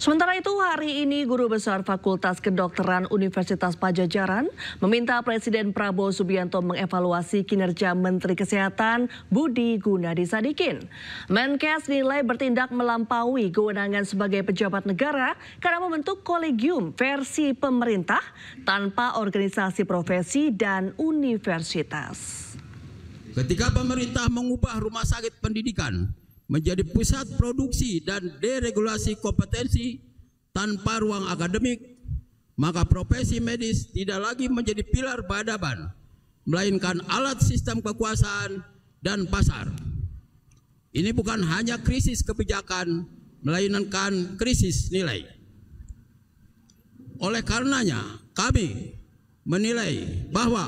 Sementara itu, hari ini Guru Besar Fakultas Kedokteran Universitas Padjadjaran meminta Presiden Prabowo Subianto mengevaluasi kinerja Menteri Kesehatan Budi Gunadi Sadikin. Menkes dinilai bertindak melampaui kewenangan sebagai pejabat negara karena membentuk kolegium versi pemerintah tanpa organisasi profesi dan universitas. Ketika pemerintah mengubah rumah sakit pendidikan menjadi pusat produksi dan deregulasi kompetensi tanpa ruang akademik, maka profesi medis tidak lagi menjadi pilar peradaban, melainkan alat sistem kekuasaan dan pasar. Ini bukan hanya krisis kebijakan, melainkan krisis nilai. Oleh karenanya, kami menilai bahwa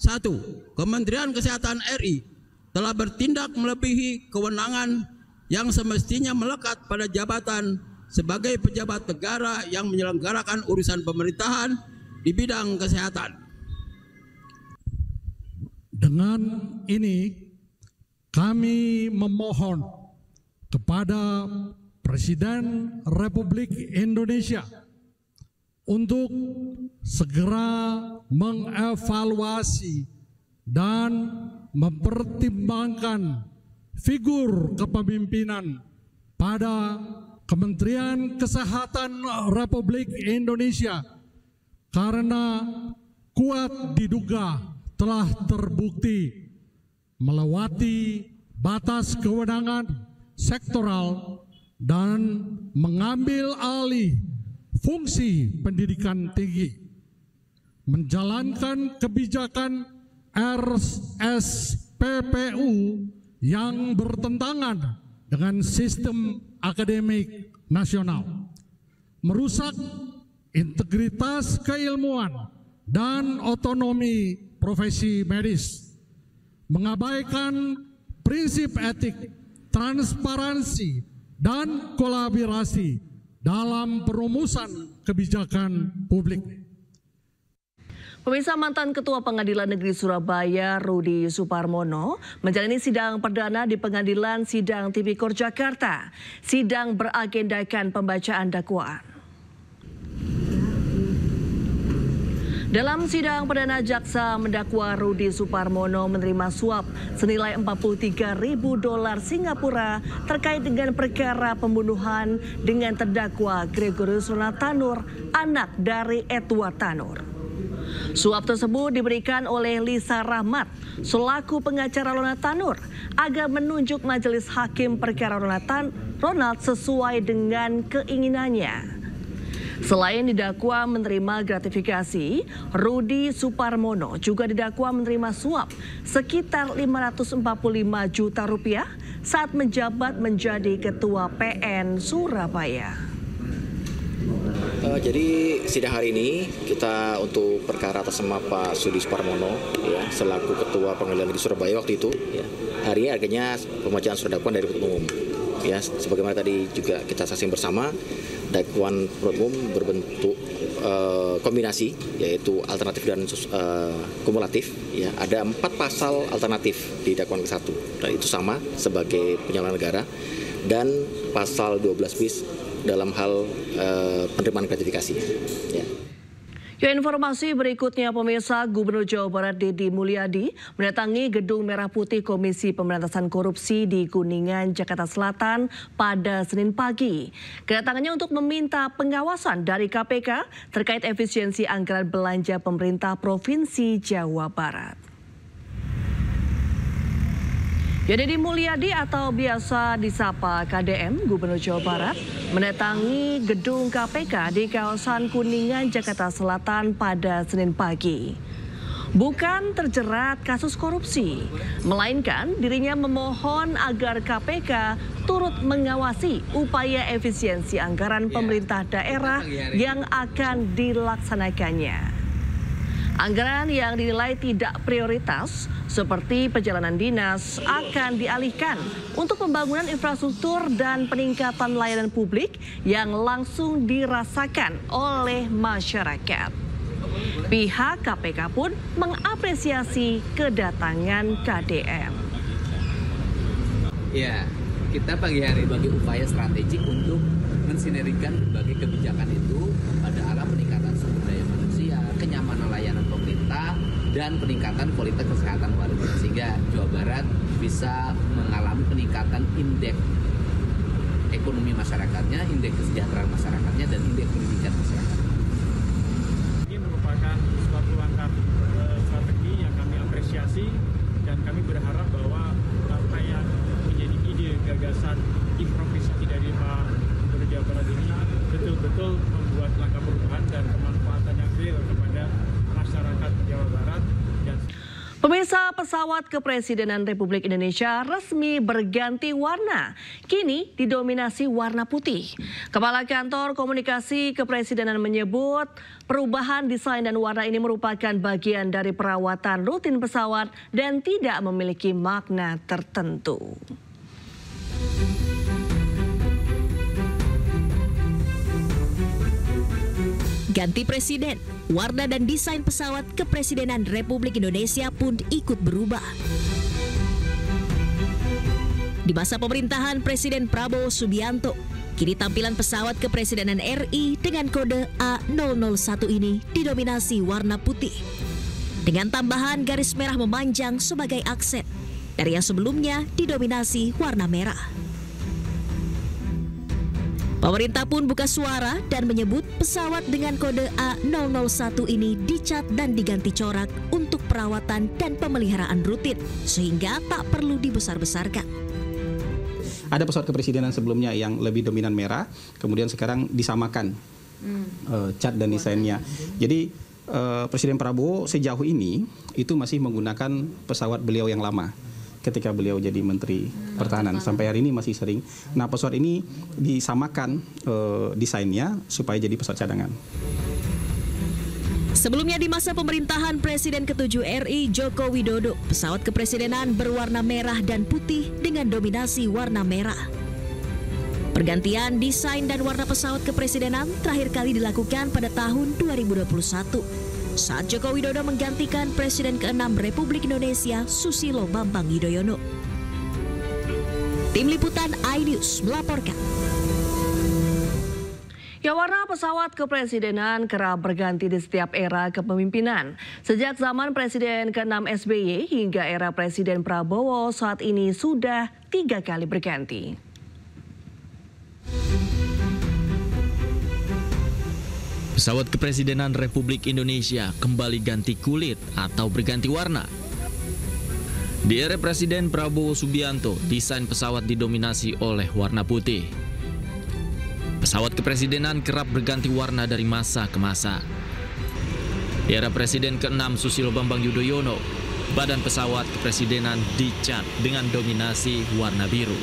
1. Kementerian Kesehatan RI telah bertindak melebihi kewenangan yang semestinya melekat pada jabatan sebagai pejabat negara yang menyelenggarakan urusan pemerintahan di bidang kesehatan. Dengan ini kami memohon kepada Presiden Republik Indonesia untuk segera mengevaluasi dan mempertimbangkan figur kepemimpinan pada Kementerian Kesehatan Republik Indonesia karena kuat diduga telah terbukti melewati batas kewenangan sektoral dan mengambil alih fungsi pendidikan tinggi, menjalankan kebijakan RSPPU yang bertentangan dengan sistem akademik nasional, merusak integritas keilmuan dan otonomi profesi medis, mengabaikan prinsip etik, transparansi, dan kolaborasi dalam perumusan kebijakan publik. Pemirsa, mantan Ketua Pengadilan Negeri Surabaya Rudy Suparmono menjalani sidang perdana di Pengadilan Sidang Tipikor Jakarta. Sidang beragendakan pembacaan dakwaan. Dalam sidang perdana, jaksa mendakwa Rudy Suparmono menerima suap senilai $43.000 Singapura terkait dengan perkara pembunuhan dengan terdakwa Gregorius Ronald Tanur, anak dari Edward Tanur. Suap tersebut diberikan oleh Lisa Rahmat selaku pengacara Ronald Tanur agar menunjuk majelis hakim perkara Ronald sesuai dengan keinginannya. Selain didakwa menerima gratifikasi, Rudy Suparmono juga didakwa menerima suap sekitar Rp545 juta saat menjabat menjadi Ketua PN Surabaya. Jadi sidang hari ini kita untuk perkara atas nama Pak Rudy Suparmono ya, selaku Ketua Pengadilan Negeri Surabaya waktu itu ya. Hari ini akhirnya pembacaan surat dakwaan dari penuntut umum. Ya, sebagaimana tadi juga kita saksikan bersama, dakwaan penuntut umum berbentuk kombinasi, yaitu alternatif dan kumulatif. Ya, ada 4 pasal alternatif di dakwaan ke-1, dan itu sama sebagai penyalahgunaan negara, dan pasal 12 bis dalam hal penerimaan gratifikasi. Ya. Informasi berikutnya, pemirsa, Gubernur Jawa Barat Deddy Mulyadi mendatangi Gedung Merah Putih Komisi Pemberantasan Korupsi di Kuningan, Jakarta Selatan pada Senin pagi. Kedatangannya untuk meminta pengawasan dari KPK terkait efisiensi anggaran belanja pemerintah Provinsi Jawa Barat. Deddy Mulyadi atau biasa disapa KDM, Gubernur Jawa Barat, mendatangi gedung KPK di kawasan Kuningan, Jakarta Selatan pada Senin pagi. Bukan terjerat kasus korupsi, melainkan dirinya memohon agar KPK turut mengawasi upaya efisiensi anggaran pemerintah daerah yang akan dilaksanakannya. Anggaran yang dinilai tidak prioritas seperti perjalanan dinas akan dialihkan untuk pembangunan infrastruktur dan peningkatan layanan publik yang langsung dirasakan oleh masyarakat. Pihak KPK pun mengapresiasi kedatangan KDM. Ya, kita pagi hari bagi upaya strategik untuk mensinergikan berbagai kebijakan itu pada arah peningkatan sumber daya manusia, kenyamanan layanan pemerintah, dan peningkatan kualitas kesehatan warga, sehingga Jawa Barat bisa mengalami peningkatan indeks ekonomi masyarakatnya, indeks kesejahteraan masyarakatnya, dan indeks pendidikan masyarakat. Ini merupakan suatu langkah strategi yang kami apresiasi, dan kami berharap bahwa apa yang menjadi ide gagasan improvisasi dari Pak Gubernur Jawa Barat ini betul-betul membuat langkah perubahan dan kemanfaatan yang real kepada masyarakat Jawa Barat. Pemirsa, pesawat kepresidenan Republik Indonesia resmi berganti warna. Kini didominasi warna putih. Kepala Kantor Komunikasi Kepresidenan menyebut perubahan desain dan warna ini merupakan bagian dari perawatan rutin pesawat dan tidak memiliki makna tertentu. Ganti presiden, warna dan desain pesawat kepresidenan Republik Indonesia pun ikut berubah. Di masa pemerintahan Presiden Prabowo Subianto, kini tampilan pesawat kepresidenan RI dengan kode A001 ini didominasi warna putih. Dengan tambahan garis merah memanjang sebagai aksen, dari yang sebelumnya didominasi warna merah. Pemerintah pun buka suara dan menyebut pesawat dengan kode A001 ini dicat dan diganti corak untuk perawatan dan pemeliharaan rutin, sehingga tak perlu dibesar-besarkan. Ada pesawat kepresidenan sebelumnya yang lebih dominan merah, kemudian sekarang disamakan cat dan desainnya. Jadi Presiden Prabowo sejauh ini itu masih menggunakan pesawat beliau yang lama. Ketika beliau jadi Menteri Pertahanan sampai hari ini masih sering. Nah, pesawat ini disamakan desainnya supaya jadi pesawat cadangan. Sebelumnya di masa pemerintahan Presiden ke-7 RI Joko Widodo, pesawat kepresidenan berwarna merah dan putih dengan dominasi warna merah. Pergantian desain dan warna pesawat kepresidenan terakhir kali dilakukan pada tahun 2021. Saat Joko Widodo menggantikan Presiden ke-6 Republik Indonesia Susilo Bambang Yudhoyono. Tim Liputan iNews melaporkan. Ya, warna pesawat kepresidenan kerap berganti di setiap era kepemimpinan. Sejak zaman Presiden ke-6 SBY hingga era Presiden Prabowo saat ini sudah 3 kali berganti. Pesawat kepresidenan Republik Indonesia kembali ganti kulit atau berganti warna. Di era Presiden Prabowo Subianto, desain pesawat didominasi oleh warna putih. Pesawat kepresidenan kerap berganti warna dari masa ke masa. Di era Presiden ke-6 Susilo Bambang Yudhoyono, badan pesawat kepresidenan dicat dengan dominasi warna biru.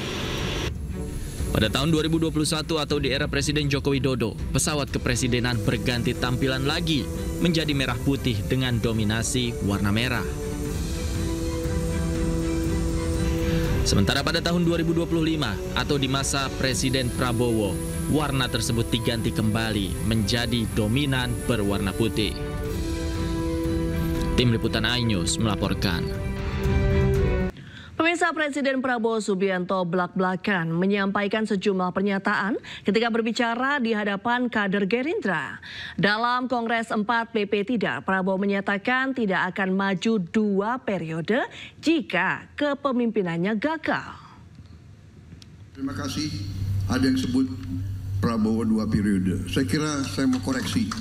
Pada tahun 2021 atau di era Presiden Joko Widodo, pesawat kepresidenan berganti tampilan lagi menjadi merah putih dengan dominasi warna merah. Sementara pada tahun 2025 atau di masa Presiden Prabowo, warna tersebut diganti kembali menjadi dominan berwarna putih. Tim Liputan iNews melaporkan. Pemirsa, Presiden Prabowo Subianto belak-belakan menyampaikan sejumlah pernyataan ketika berbicara di hadapan kader Gerindra. Dalam Kongres 4 PP Tidar, Prabowo menyatakan tidak akan maju 2 periode jika kepemimpinannya gagal. Terima kasih. Ada yang sebut Prabowo 2 periode. Saya kira saya mau koreksi.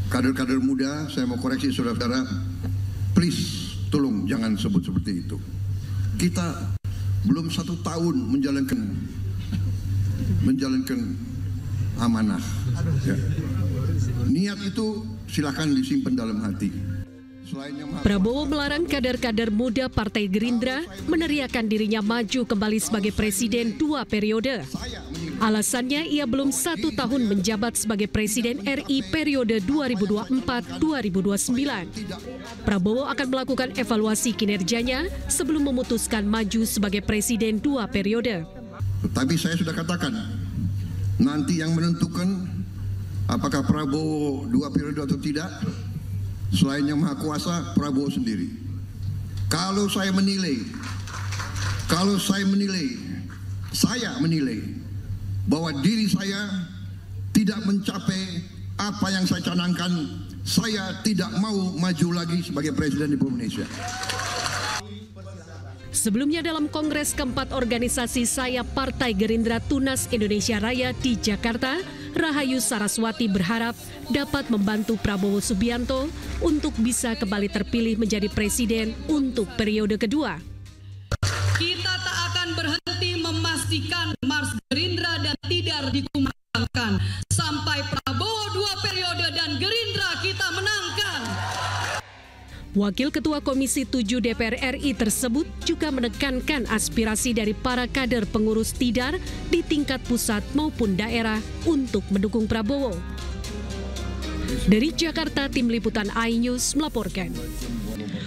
Kader-kader muda, saya mau koreksi saudara-saudara. Please. Tolong jangan sebut seperti itu. Kita belum 1 tahun menjalankan amanah. Ya. Niat itu silakan disimpan dalam hati. Prabowo melarang kader-kader muda Partai Gerindra meneriakan dirinya maju kembali sebagai presiden 2 periode. Alasannya ia belum 1 tahun menjabat sebagai Presiden RI periode 2024-2029. Prabowo akan melakukan evaluasi kinerjanya sebelum memutuskan maju sebagai Presiden 2 periode. Tapi saya sudah katakan, nanti yang menentukan apakah Prabowo 2 periode atau tidak, selain yang Maha Kuasa, Prabowo sendiri. Kalau saya menilai, saya menilai bahwa diri saya tidak mencapai apa yang saya canangkan, saya tidak mau maju lagi sebagai Presiden Republik Indonesia. Sebelumnya dalam Kongres keempat organisasi sayap Partai Gerindra Tunas Indonesia Raya di Jakarta, Rahayu Saraswati berharap dapat membantu Prabowo Subianto untuk bisa kembali terpilih menjadi presiden untuk periode kedua. Kita tak akan berhenti memastikan Mars Gerindra dan Tidar dikumandangkan sampai Prabowo 2 periode dan Gerindra kita menangkan. Wakil Ketua Komisi 7 DPR RI tersebut juga menekankan aspirasi dari para kader pengurus Tidar di tingkat pusat maupun daerah untuk mendukung Prabowo. Dari Jakarta, Tim Liputan iNews melaporkan.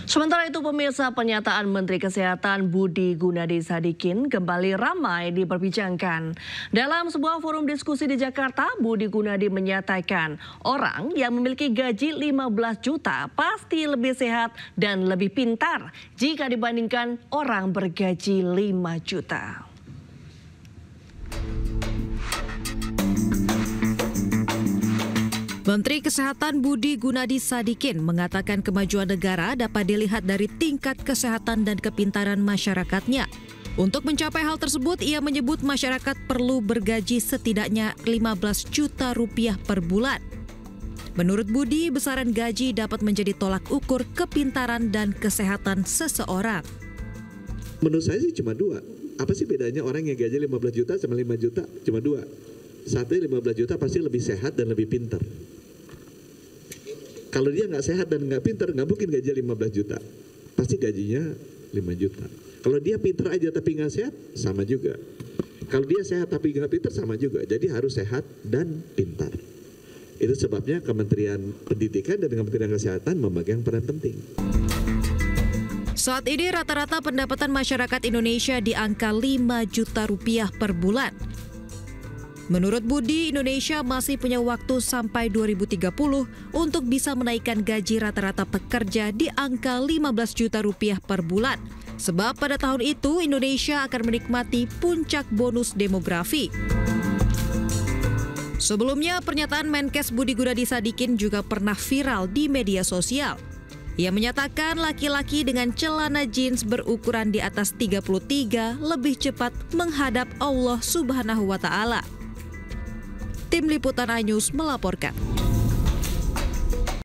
Sementara itu pemirsa, pernyataan Menteri Kesehatan Budi Gunadi Sadikin kembali ramai diperbincangkan. Dalam sebuah forum diskusi di Jakarta, Budi Gunadi menyatakan orang yang memiliki gaji 15 juta pasti lebih sehat dan lebih pintar jika dibandingkan orang bergaji 5 juta. Menteri Kesehatan Budi Gunadi Sadikin mengatakan kemajuan negara dapat dilihat dari tingkat kesehatan dan kepintaran masyarakatnya. Untuk mencapai hal tersebut, ia menyebut masyarakat perlu bergaji setidaknya 15 juta rupiah per bulan. Menurut Budi, besaran gaji dapat menjadi tolak ukur kepintaran dan kesehatan seseorang. Menurut saya sih cuma dua. Apa sih bedanya orang yang gaji 15 juta sama 5 juta? Cuma dua. Satu, 15 juta pasti lebih sehat dan lebih pintar. Kalau dia nggak sehat dan nggak pintar, nggak mungkin gaji 15 juta. Pasti gajinya 5 juta. Kalau dia pintar aja tapi nggak sehat, sama juga. Kalau dia sehat tapi nggak pintar, sama juga. Jadi harus sehat dan pintar. Itu sebabnya Kementerian Pendidikan dan Kementerian Kesehatan memegang peran penting. Saat ini rata-rata pendapatan masyarakat Indonesia di angka 5 juta rupiah per bulan. Menurut Budi, Indonesia masih punya waktu sampai 2030 untuk bisa menaikkan gaji rata-rata pekerja di angka 15 juta rupiah per bulan. Sebab pada tahun itu Indonesia akan menikmati puncak bonus demografi. Sebelumnya, pernyataan Menkes Budi Gunadi Sadikin juga pernah viral di media sosial. Ia menyatakan laki-laki dengan celana jeans berukuran di atas 33 lebih cepat menghadap Allah Subhanahu wa Ta'ala. Tim Liputan iNews melaporkan.